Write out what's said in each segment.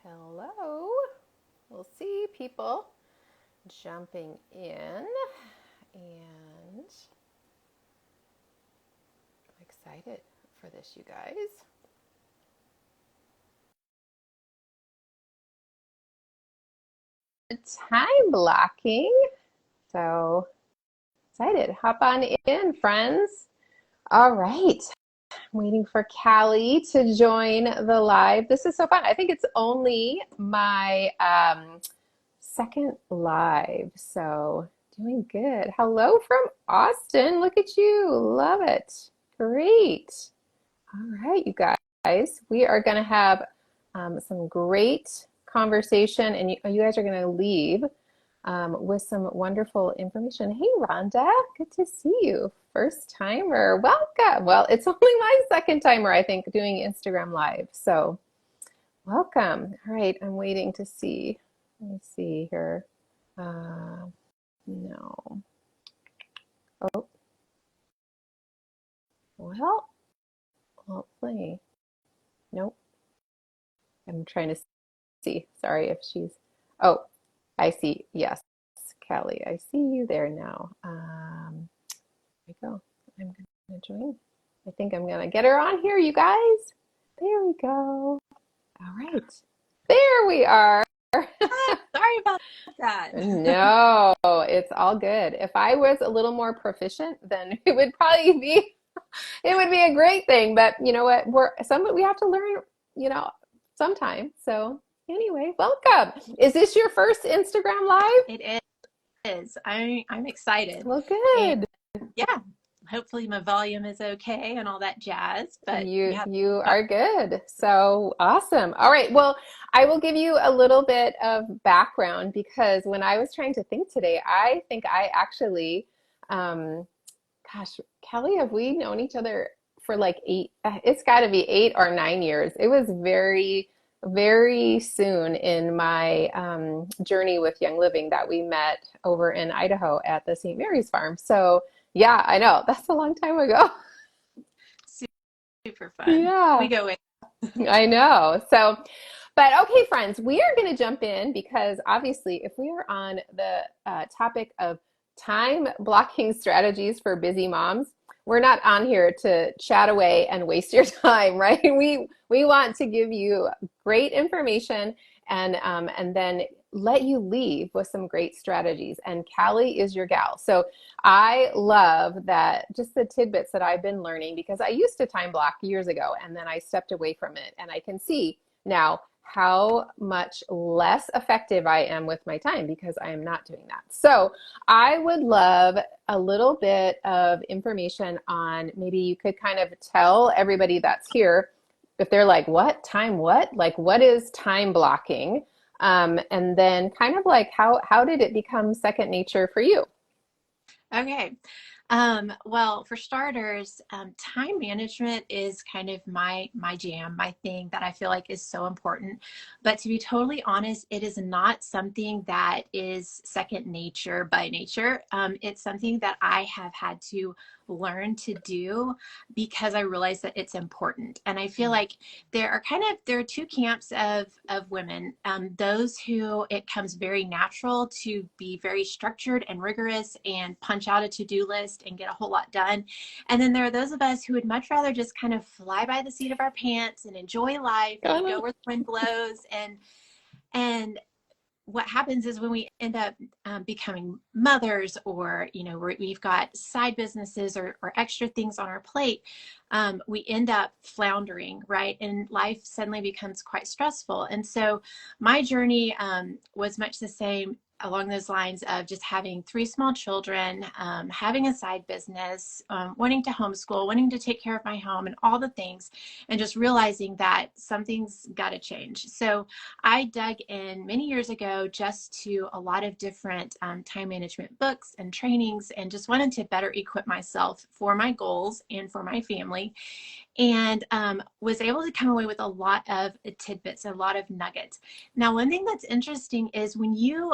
Hello. We'll see people jumping in, and I'm excited for this, you guys. Time blocking. So excited. Hop on in, friends. All right. I'm waiting for Callie to join the live. This is so fun. I think it's only my second live. So doing good. Hello from Austin. Look at you. Love it. Great. All right, you guys. We are going to have some great conversation, and you guys are going to leave with some wonderful information. Hey, Rhonda. Good to see you. First timer. Welcome. Well, it's only my second timer, I think, doing Instagram Live. So welcome. All right, I'm waiting to see. Let me see here. No. Oh, well, hopefully. Nope. I'm trying to see. Sorry if she's. Oh, I see. Yes, Kelly. I see you there now. There we go. I'm going to join. I think I'm going to get her on here, you guys. There we go. All right. There we are. Sorry about that. No, it's all good. If I was a little more proficient, then it would probably be it would be a great thing. But you know what? We have to learn, you know, sometime. So anyway, welcome. Is this your first Instagram live? It is. I'm excited. Well, And good. yeah, hopefully my volume is okay and all that jazz. But You yeah. you are good. So awesome. All right. Well, I will give you a little bit of background because when I was trying to think today, I think I actually um, gosh, Kelly, have we known each other for like it's got to be 8 or 9 years. It was very, very soon in my journey with Young Living that we met over in Idaho at the St. Mary's Farm. So, yeah, I know. That's a long time ago. Super fun. Yeah, We go with. I know. So, but okay, friends, we are going to jump in because obviously, if we are on the topic of time blocking strategies for busy moms, we're not on here to chat away and waste your time, right? We want to give you great information and then let you leave with some great strategies. And Callie is your gal. So I love that just the tidbits that I've been learning because I used to time block years ago and then I stepped away from it. And I can see now how much less effective I am with my time because I am not doing that. So I would love a little bit of information on maybe you could kind of tell everybody that's here if they're like, what time, what? Like, what is time blocking? And then kind of like how did it become second nature for you? Okay. Well, for starters, time management is kind of my jam, my thing that I feel like is so important. But to be totally honest, it is not something that is second nature by nature. It's something that I have had to learn to do because I realize that it's important. And I feel like there are two camps of women. Those who it comes very natural to be very structured and rigorous and punch out a to-do list and get a whole lot done. And then there are those of us who would much rather just kind of fly by the seat of our pants and enjoy life and go where the wind blows. And what happens is when we end up becoming mothers, or we've got side businesses or extra things on our plate, we end up floundering, right? And life suddenly becomes quite stressful. And so my journey was much the same along those lines of just having three small children, having a side business, wanting to homeschool, wanting to take care of my home and all the things, and just realizing that something's got to change. So I dug in many years ago just to a lot of different time management books and trainings, and just wanted to better equip myself for my goals and for my family. and was able to come away with a lot of tidbits, a lot of nuggets. Now, one thing that's interesting is when you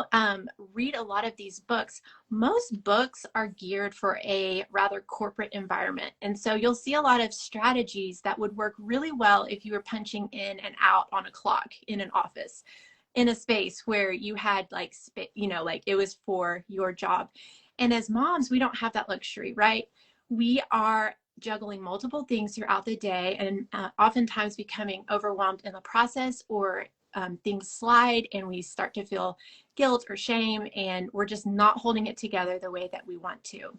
read a lot of these books, most books are geared for a rather corporate environment. And so you'll see a lot of strategies that would work really well if you were punching in and out on a clock in an office, in a space where you had like, like it was for your job. And as moms, we don't have that luxury, right? We are juggling multiple things throughout the day and oftentimes becoming overwhelmed in the process, or things slide and we start to feel guilt or shame, and we're just not holding it together the way that we want to.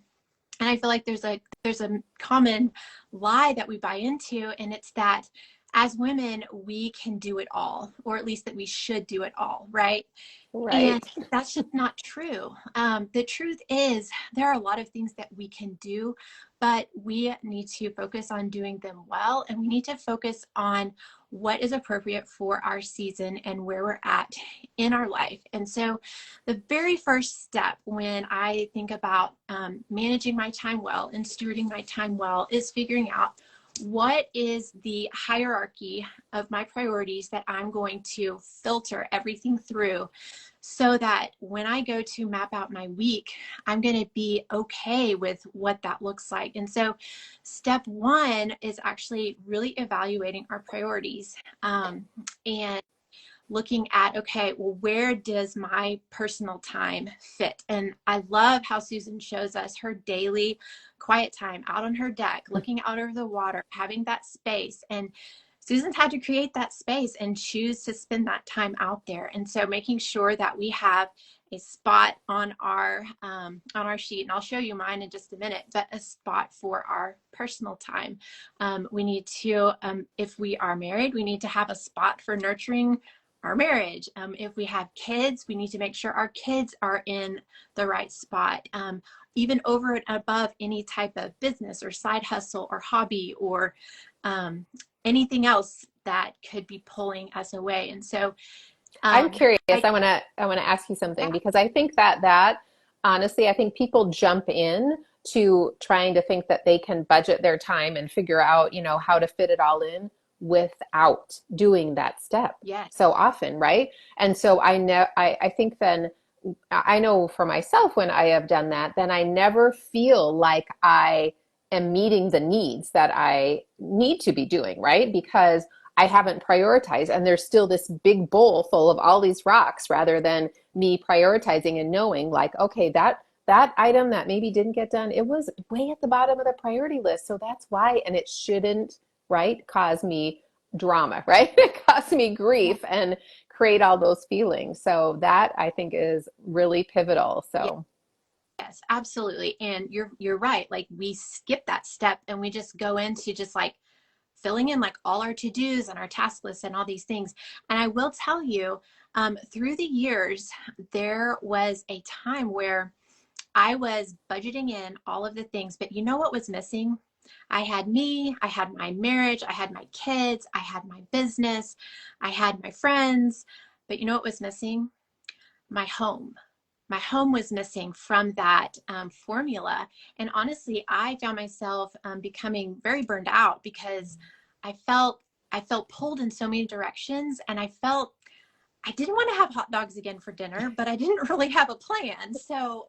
And I feel like there's a common lie that we buy into, and it's that as women we can do it all, or at least that we should do it all, right? And Right. that's just not true. The truth is, there are a lot of things that we can do, but we need to focus on doing them well. And we need to focus on what is appropriate for our season and where we're at in our life. And so, the very first step when I think about managing my time well and stewarding my time well is figuring out what is the hierarchy of my priorities that I'm going to filter everything through, so that when I go to map out my week, I'm going to be okay with what that looks like. And so step one is actually really evaluating our priorities, and looking at, okay, well, where does my personal time fit? And I love how Susan shows us her daily quiet time out on her deck, looking out over the water, having that space. And Susan's had to create that space and choose to spend that time out there. And so making sure that we have a spot on our sheet, and I'll show you mine in just a minute, but a spot for our personal time. We need to, if we are married, we need to have a spot for nurturing our marriage. If we have kids, we need to make sure our kids are in the right spot, even over and above any type of business or side hustle or hobby, or anything else that could be pulling us away. And so I'm curious. I I want to ask you something, yeah, because I think that honestly, I think people jump in to trying to think that they can budget their time and figure out, how to fit it all in without doing that step yes, so often, right? And so I think then I know for myself, when I have done that, then I never feel like I am meeting the needs that I need to be doing, right? Because I haven't prioritized, and there's still this big bowl full of all these rocks, rather than me prioritizing and knowing, like, okay, that item that maybe didn't get done, it was way at the bottom of the priority list, so that's why. And it shouldn't, right, cause me drama, right? It cause me yes, grief and create all those feelings. So that, I think, is really pivotal. So yes, absolutely. And you're right. Like, we skip that step and we just go into just like filling in like all our to-dos and our task lists and all these things. And I will tell you, through the years, there was a time where I was budgeting in all of the things, but you know what was missing? I had me, I had my marriage, I had my kids, I had my business, I had my friends, but you know what was missing? My home. My home was missing from that formula. And honestly, I found myself becoming very burned out, because I felt I felt pulled in so many directions, and I felt I didn't want to have hot dogs again for dinner, but I didn't really have a plan. So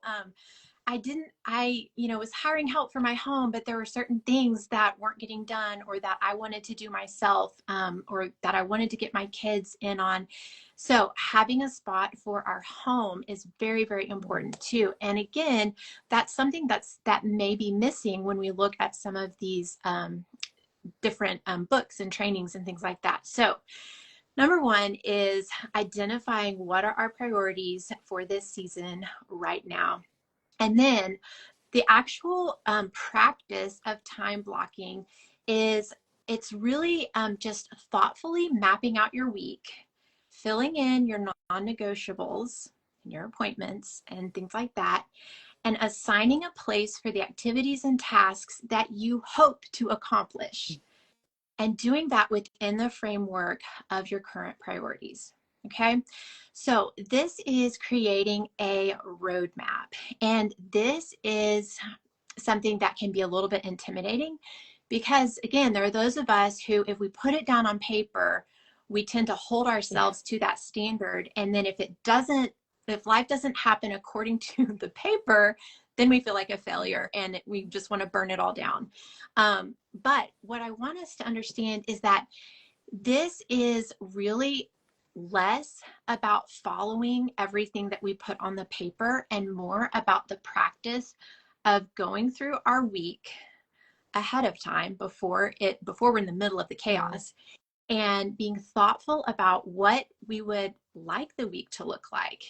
I didn't, was hiring help for my home, but there were certain things that weren't getting done, or that I wanted to do myself, or that I wanted to get my kids in on. So having a spot for our home is very, very important too. And again, that's something that may be missing when we look at some of these different books and trainings and things like that. So number one is identifying what are our priorities for this season right now. And then the actual practice of time blocking is, it's really just thoughtfully mapping out your week, filling in your non-negotiables and your appointments and things like that, and assigning a place for the activities and tasks that you hope to accomplish, and doing that within the framework of your current priorities. Okay, so this is creating a roadmap, and this is something that can be a little bit intimidating, Because again, there are those of us who, if we put it down on paper, we tend to hold Yeah. ourselves to that standard. And then if life doesn't happen according to the paper, then we feel like a failure and we just want to burn it all down. But what I want us to understand is that this is really less about following everything that we put on the paper and more about the practice of going through our week ahead of time before we're in the middle of the chaos, and being thoughtful about what we would like the week to look like.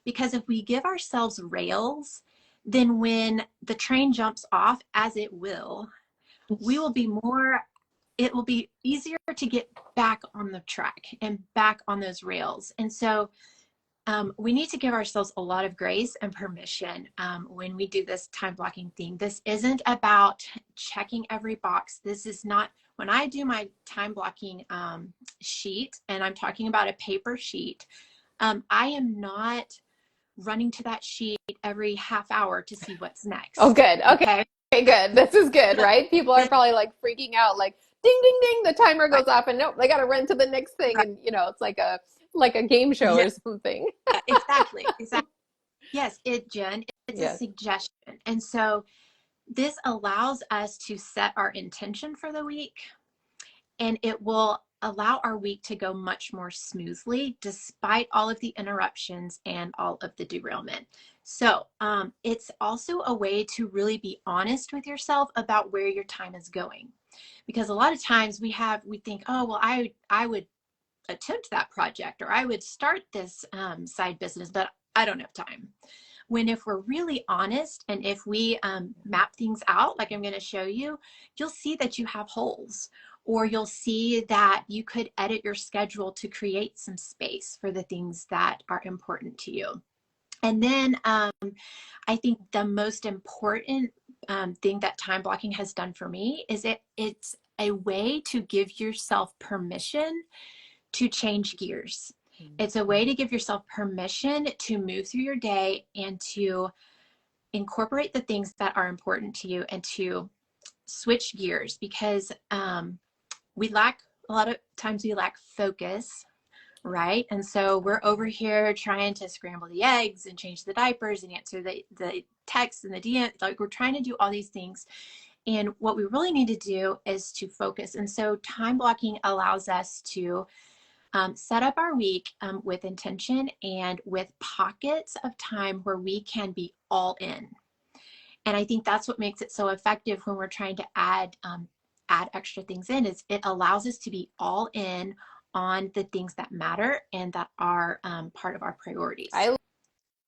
Because if we give ourselves rails, then when the train jumps off, as it will, we will be more, it will be easier to get back on the track and back on those rails. And so we need to give ourselves a lot of grace and permission when we do this time blocking thing. This isn't about checking every box. This is not, when I do my time blocking sheet, and I'm talking about a paper sheet, I am not running to that sheet every half hour to see what's Oh, next. good. Okay. Okay. Okay, good. This is good, right? People are probably like freaking out, like ding, ding, ding, the timer Right. goes off, and nope, they got to run to the next thing, Right. and it's like a game show Yeah, or something. exactly. Exactly. Yes, Jen, it's a Yes. suggestion. And so this allows us to set our intention for the week, and it will allow our week to go much more smoothly despite all of the interruptions and all of the derailment. So it's also a way to really be honest with yourself about where your time is going. Because a lot of times we think, oh, well, I would attempt that project, or I would start this side business, but I don't have time. When if we're really honest, and if we map things out, like I'm going to show you, you'll see that you have holes, or you'll see that you could edit your schedule to create some space for the things that are important to you. And then I think the most important thing that time blocking has done for me is it's a way to give yourself permission to change gears. It's a way to give yourself permission to move through your day and to incorporate the things that are important to you and to switch gears, because a lot of times we lack focus, right? And so we're over here trying to scramble the eggs and change the diapers and answer the texts and the DM. Like, we're trying to do all these things. And what we really need to do is to focus. And so time blocking allows us to set up our week with intention and with pockets of time where we can be all in. And I think that's what makes it so effective when we're trying to add extra things in, is it allows us to be all in on the things that matter and that are part of our priorities. I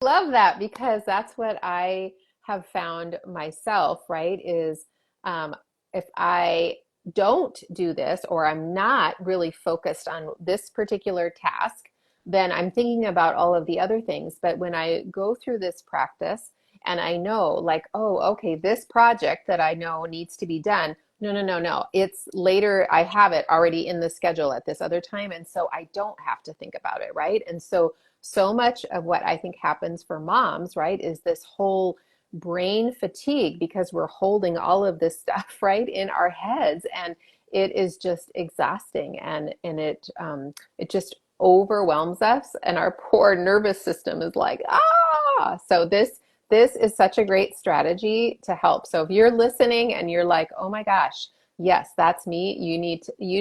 love that, because that's what I have found myself, right? Is if I don't do this, or I'm not really focused on this particular task, then I'm thinking about all of the other things. But when I go through this practice and I know, like, oh, okay, this project that I know needs to be done. No, no, no, no. It's later. I have it already in the schedule at this other time. And so I don't have to think about it, right? And so much of what I think happens for moms, right, is this whole brain fatigue, because we're holding all of this stuff right in our heads, and it is just exhausting, and it just overwhelms us, and our poor nervous system is like, so this is such a great strategy to help. So if you're listening and you're like, oh my gosh, yes, that's me, you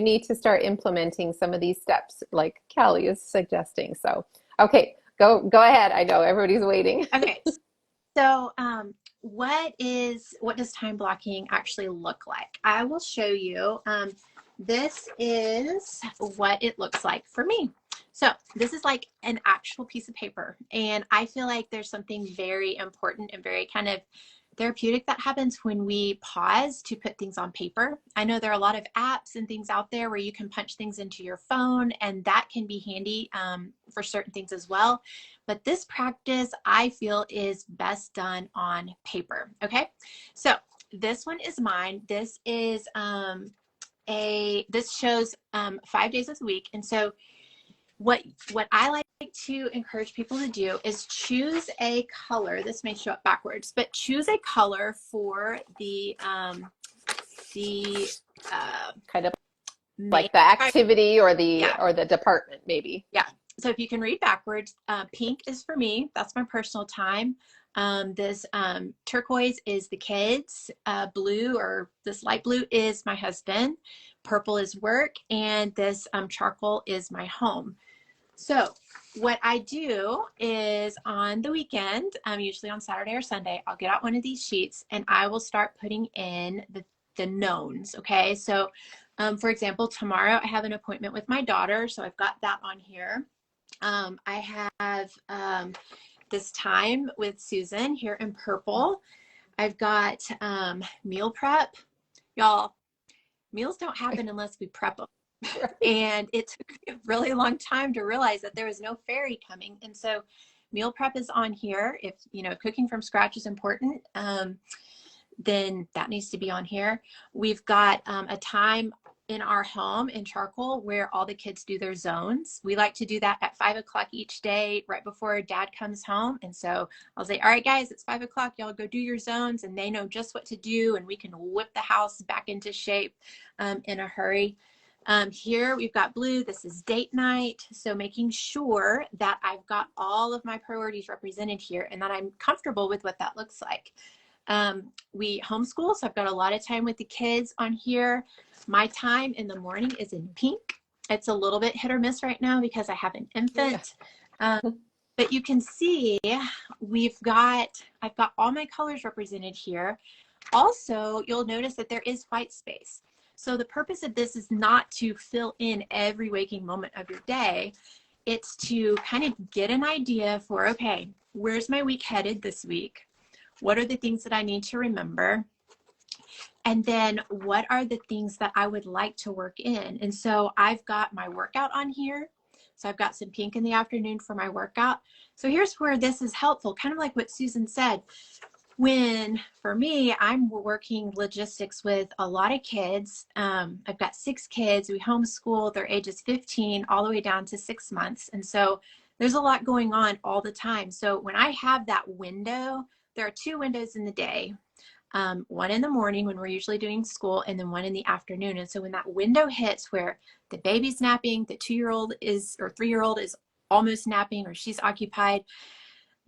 need to start implementing some of these steps like Callie is suggesting. So okay, go ahead. I know everybody's waiting. Okay. So what does time blocking actually look like? I will show you. This is what it looks like for me. So this is like an actual piece of paper. And I feel like there's something very important and very kind of therapeutic that happens when we pause to put things on paper. I know there are a lot of apps and things out there where you can punch things into your phone, and that can be handy for certain things as well. But this practice, I feel, is best done on paper. Okay, so this one is mine. This is this shows 5 days of the week. And so what I like to encourage people to do is choose a color. This may show up backwards, but choose a color for the the Kind of main, like the activity or yeah, the department, maybe. yeah. So if you can read backwards, pink is for me. That's my personal time. This turquoise is the kids. Blue, or this light blue, is my husband. Purple is work. And this charcoal is my home. So what I do is on the weekend, usually on Saturday or Sunday, I'll get out one of these sheets and I will start putting in the knowns. Okay. So for example, tomorrow I have an appointment with my daughter. So I've got that on here. I have this time with Susan here in purple. I've got meal prep. Y'all, meals don't happen unless we prep them. And it took me a really long time to realize that there was no fairy coming. And so meal prep is on here. If, cooking from scratch is important, then that needs to be on here. We've got a time in our home in charcoal where all the kids do their zones. We like to do that at 5 o'clock each day, right before dad comes home. And so I'll say, all right, guys, it's 5 o'clock. Y'all go do your zones. And they know just what to do. And we can whip the house back into shape in a hurry. Here we've got blue. This is date night. So making sure that I've got all of my priorities represented here and that I'm comfortable with what that looks like. We homeschool, so I've got a lot of time with the kids on here. My time in the morning is in pink. It's a little bit hit or miss right now because I have an infant. Yeah. But you can see I've got all my colors represented here. Also, you'll notice that there is white space. So the purpose of this is not to fill in every waking moment of your day. It's to kind of get an idea for, okay, where's my week headed this week? What are the things that I need to remember? And then what are the things that I would like to work in? And so I've got my workout on here. So I've got some pink in the afternoon for my workout. So here's where this is helpful, kind of like what Susan said. When, for me, I'm working logistics with a lot of kids. I've got 6 kids. We homeschool. Their ages 15 all the way down to 6 months. And so there's a lot going on all the time. So when I have that window, there are 2 windows in the day. One in the morning when we're usually doing school, and then one in the afternoon. And so when that window hits where the baby's napping, the 2-year-old or 3-year-old is almost napping or she's occupied,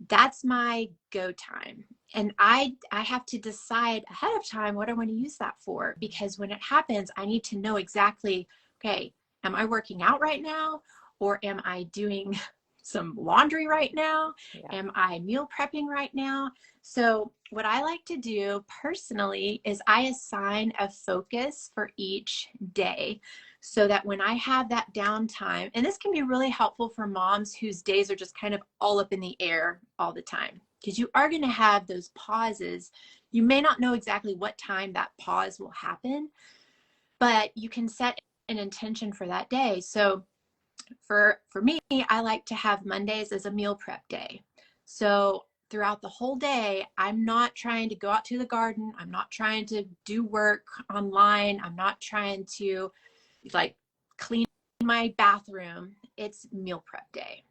that's my go time. And I have to decide ahead of time what I want to use that for, because when it happens, I need to know exactly, okay, am I working out right now? Or am I doing some laundry right now? Yeah. Am I meal prepping right now? So what I like to do personally is I assign a focus for each day so that when I have that downtime, and this can be really helpful for moms whose days are just kind of all up in the air all the time, because you are going to have those pauses. You may not know exactly what time that pause will happen, but you can set an intention for that day. So for me, I like to have Mondays as a meal prep day. So throughout the whole day, I'm not trying to go out to the garden. I'm not trying to do work online. I'm not trying to clean my bathroom. It's meal prep day.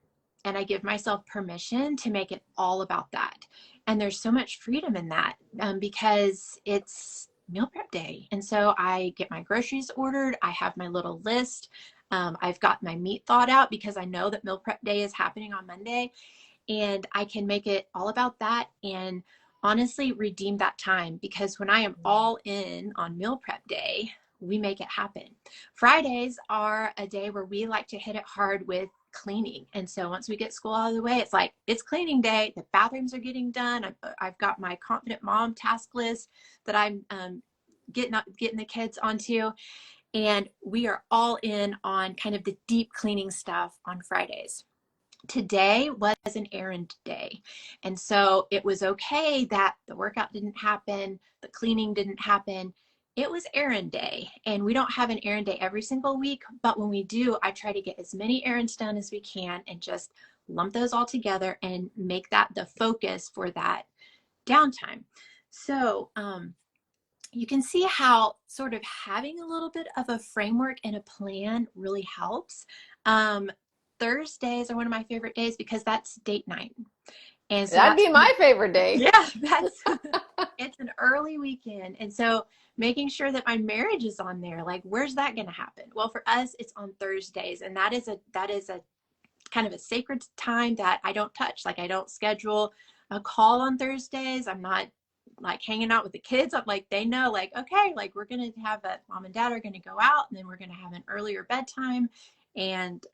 And I give myself permission to make it all about that. And there's so much freedom in that because it's meal prep day. And so I get my groceries ordered. I have my little list. I've got my meat thawed out because I know that meal prep day is happening on Monday, and I can make it all about that and honestly redeem that time, because when I am all in on meal prep day, we make it happen. Fridays are a day where we like to hit it hard with cleaning. And so once we get school out of the way, it's cleaning day. The bathrooms are getting done. I've got my Confident Mom task list that I'm getting the kids onto. And we are all in on kind of the deep cleaning stuff on Fridays. Today was an errand day. And so it was okay that the workout didn't happen, the cleaning didn't happen. It was errand day. And we don't have an errand day every single week, but when we do, I try to get as many errands done as we can and just lump those all together and make that the focus for that downtime. So, you can see how sort of having a little bit of a framework and a plan really helps. Thursdays are one of my favorite days because that's date night. And so That'd that's be my favorite day. yeah, that's it's an early weekend. And so making sure that my marriage is on there, like where's that going to happen? Well, for us it's on Thursdays, and that is a kind of a sacred time that I don't touch. Like I don't schedule a call on Thursdays. I'm not like hanging out with the kids. I'm like, they know like, okay, like we're going to have a mom and dad are going to go out, and then we're going to have an earlier bedtime. And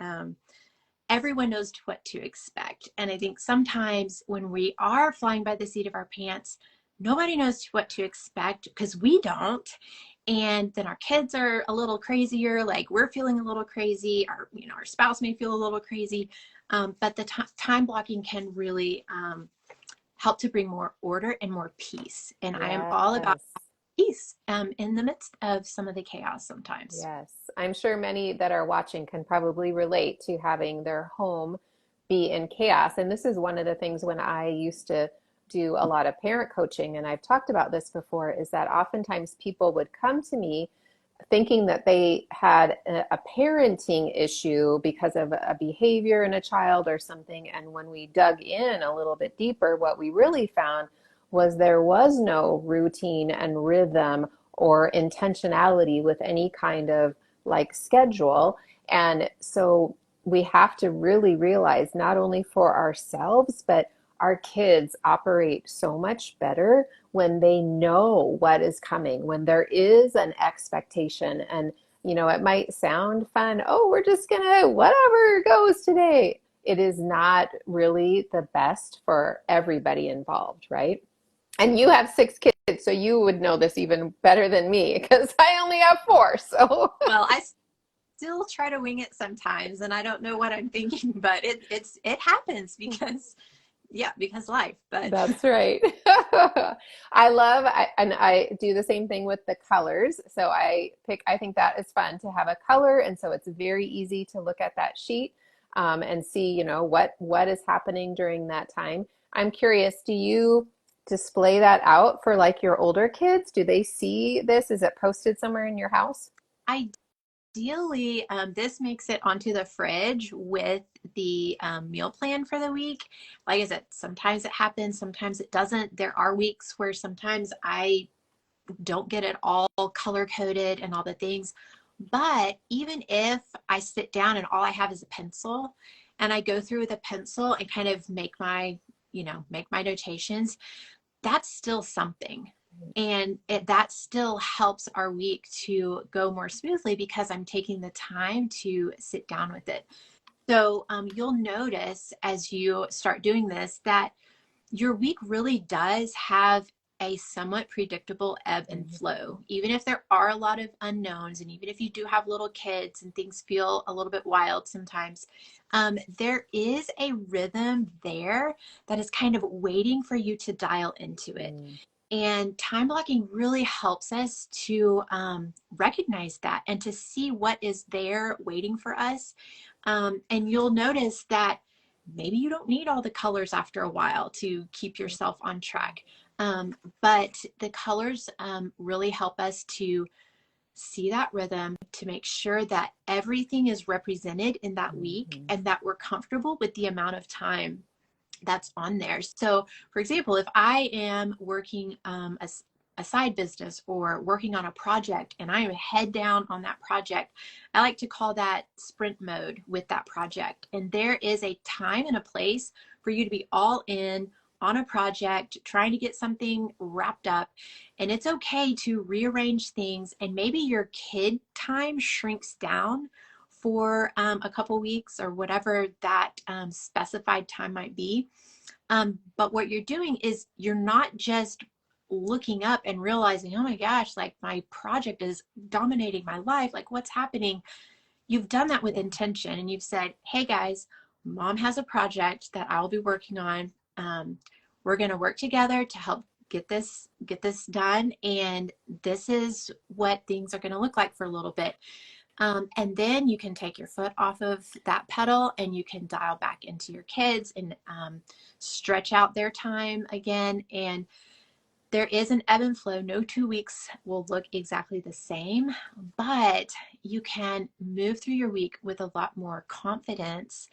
everyone knows what to expect. And I think sometimes when we are flying by the seat of our pants, nobody knows what to expect because we don't. And then our kids are a little crazier, like we're feeling a little crazy, our spouse may feel a little crazy. But the time blocking can really help to bring more order and more peace. And I am all about Yes. peace in the midst of some of the chaos sometimes. Yes, I'm sure many that are watching can probably relate to having their home be in chaos. And this is one of the things when I used to do a lot of parent coaching, and I've talked about this before, is that oftentimes people would come to me thinking that they had a parenting issue because of a behavior in a child or something. And when we dug in a little bit deeper, what we really found was there was no routine and rhythm or intentionality with any kind of like schedule. And so we have to really realize not only for ourselves, but our kids operate so much better when they know what is coming, when there is an expectation. And, it might sound fun. Oh, we're just gonna, whatever goes today. It is not really the best for everybody involved, right? And you have 6 kids, so you would know this even better than me because I only have 4. So Well, I still try to wing it sometimes, and I don't know what I'm thinking, but it happens because yeah, because life. But that's right. And I do the same thing with the colors. So I think that is fun to have a color. And so it's very easy to look at that sheet and see, what is happening during that time. I'm curious, do you display that out for like your older kids? Do they see this? Is it posted somewhere in your house? ideally, this makes it onto the fridge with the meal plan for the week. Like I said, sometimes it happens, sometimes it doesn't. There are weeks where sometimes I don't get it all color coded and all the things. But even if I sit down and all I have is a pencil and I go through with a pencil and kind of make my notations, that's still something. And that still helps our week to go more smoothly because I'm taking the time to sit down with it. So you'll notice as you start doing this that your week really does have a somewhat predictable ebb and Mhm. flow. Even if there are a lot of unknowns, and even if you do have little kids and things feel a little bit wild sometimes, there is a rhythm there that is kind of waiting for you to dial into it. Mm. And time blocking really helps us to recognize that and to see what is there waiting for us. And you'll notice that maybe you don't need all the colors after a while to keep yourself on track. But the colors really help us to see that rhythm, to make sure that everything is represented in that week Mhm. and that we're comfortable with the amount of time that's on there. So, for example, if I am working a side business or working on a project and I am head down on that project, I like to call that sprint mode with that project. And there is a time and a place for you to be all in on a project, trying to get something wrapped up. And it's okay to rearrange things. And maybe your kid time shrinks down for a couple weeks or whatever that specified time might be. But what you're doing is you're not just looking up and realizing, oh my gosh, like my project is dominating my life. Like what's happening? You've done that with Yeah. intention and you've said, hey guys, mom has a project that I'll be working on. We're going to work together to help get this done. And this is what things are going to look like for a little bit. And then you can take your foot off of that pedal and you can dial back into your kids and stretch out their time again. And there is an ebb and flow. No 2 weeks will look exactly the same, but you can move through your week with a lot more confidence,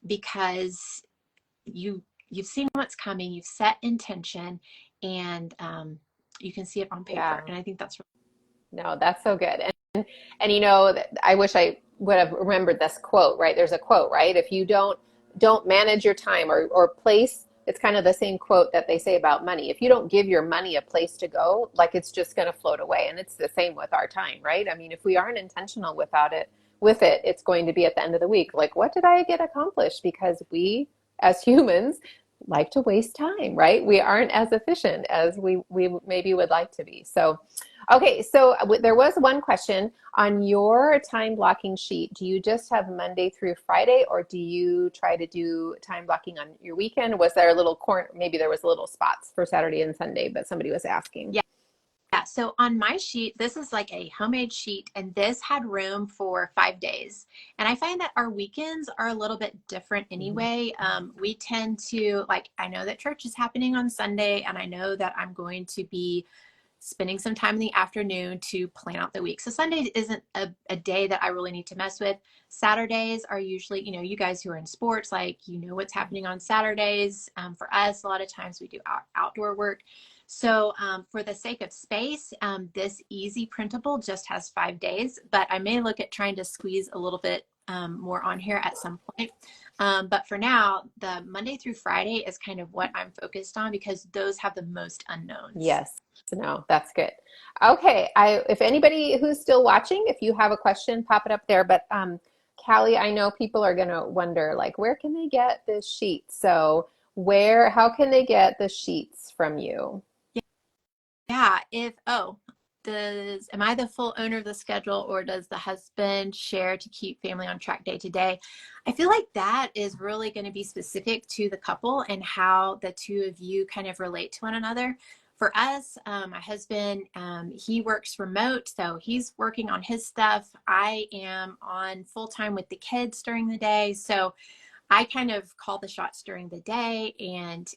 because you you've seen what's coming, you've set intention, and you can see it on paper. Yeah. And I think that's No, that's so good. And I wish I would have remembered this quote, right? There's a quote, right? If you don't manage your time or place, it's kind of the same quote that they say about money. If you don't give your money a place to go, like it's just going to float away. And it's the same with our time, right? I mean, if we aren't intentional with it, it's going to be at the end of the week. Like, what did I get accomplished? Because we as humans like to waste time, right? We aren't as efficient as we maybe would like to be. So okay, so there was one question on your time blocking sheet. Do you just have Monday through Friday, or do you try to do time blocking on your weekend? Was there a little corner? Maybe there was a little spots for Saturday and Sunday, but somebody was asking. yeah. Yeah, so on my sheet, this is like a homemade sheet, and this had room for 5 days. And I find that our weekends are a little bit different Mhm. anyway. We tend to, like, I know that church is happening on Sunday, and I know that I'm going to be spending some time in the afternoon to plan out the week. So Sunday isn't a day that I really need to mess with. Saturdays are usually, you guys who are in sports, like, what's happening on Saturdays. For us, a lot of times we do outdoor work. So for the sake of space, this easy printable just has 5 days, but I may look at trying to squeeze a little bit more on here at some point. But for now, the Monday through Friday is kind of what I'm focused on because those have the most unknowns. Yes. No, that's good. Okay, if anybody who's still watching, if you have a question, pop it up there. But Callie, I know people are going to wonder, like, where can they get this sheet? So how can they get the sheets from you? Yeah, am I the full owner of the schedule or does the husband share to keep family on track day to day? I feel like that is really going to be specific to the couple and how the two of you kind of relate to one another. For us, my husband, he works remote, so he's working on his stuff. I am on full time with the kids during the day. So I kind of call the shots during the day, and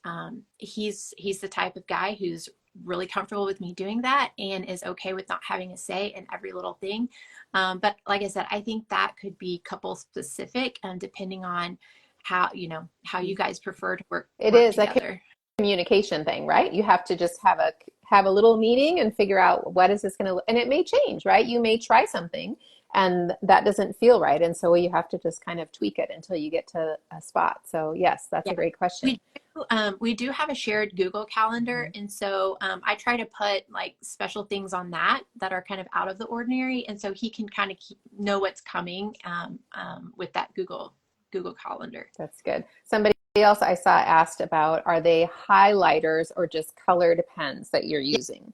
he's the type of guy who's really comfortable with me doing that and is okay with not having a say in every little thing. But like I said, I think that could be couple specific, depending on how you guys prefer to It work is a together. communication thing, right? You have to just have a little meeting and figure out what is this going to, and it may change, right? You may try something and that doesn't feel right, and so you have to just kind of tweak it until you get to a spot. So yes, that's Yeah. a great question. We do have a shared Google Calendar, Mhm. and so I try to put like special things on that are kind of out of the ordinary, and so he can kind of know what's coming with that Google Calendar. That's good. Somebody else I saw asked about, are they highlighters or just colored pens that you're using?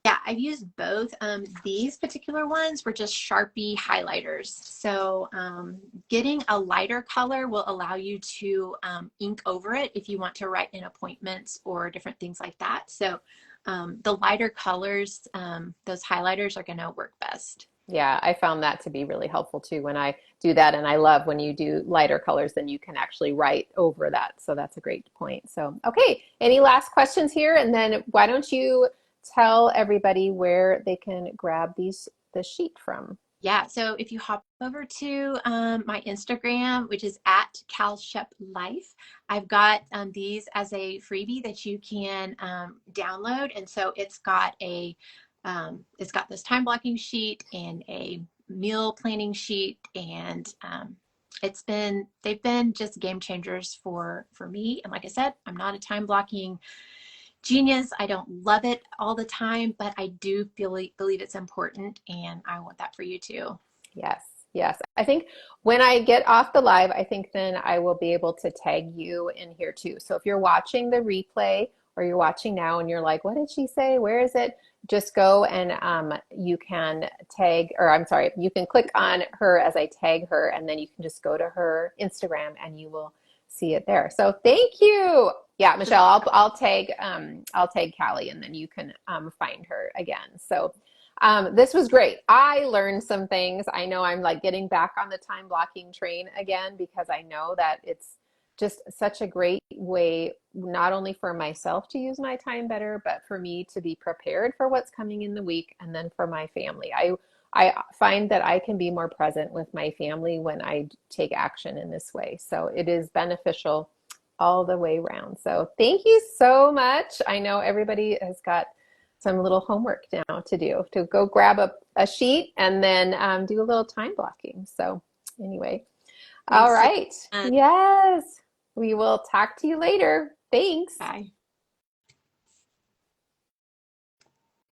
Yeah, I've used both. These particular ones were just Sharpie highlighters. So getting a lighter color will allow you to ink over it if you want to write in appointments or different things like that. So the lighter colors, those highlighters are going to work best. Yeah, I found that to be really helpful too when I do that. And I love when you do lighter colors, then you can actually write over that. So that's a great point. So, okay, any last questions here? And then why don't you tell everybody where they can grab the sheet from? Yeah, so if you hop over to my Instagram, which is at CalShepLife, I've got these as a freebie that you can download, and so it's got this time blocking sheet and a meal planning sheet, and they've been just game changers for me. And like I said, I'm not a time blocking genius. I don't love it all the time, but I do believe it's important, and I want that for you too. Yes, yes. I think when I get off the live, I think then I will be able to tag you in here too. So if you're watching the replay or you're watching now and you're like, what did she say? Where is it? Just go and you can tag, or I'm sorry, you can click on her as I tag her, and then you can just go to her Instagram and you will see it there. So thank you. Yeah, Michelle, I'll tag Callie, and then you can find her again. So this was great. I learned some things. I know I'm like getting back on the time blocking train again because I know that it's just such a great way, not only for myself to use my time better, but for me to be prepared for what's coming in the week, and then for my family. I find that I can be more present with my family when I take action in this way. So it is beneficial all the way around. So thank you so much. I know everybody has got some little homework now to do, to go grab a sheet and then do a little time blocking. So anyway, all Thanks, right. Jen. Yes, we will talk to you later. Thanks. Bye.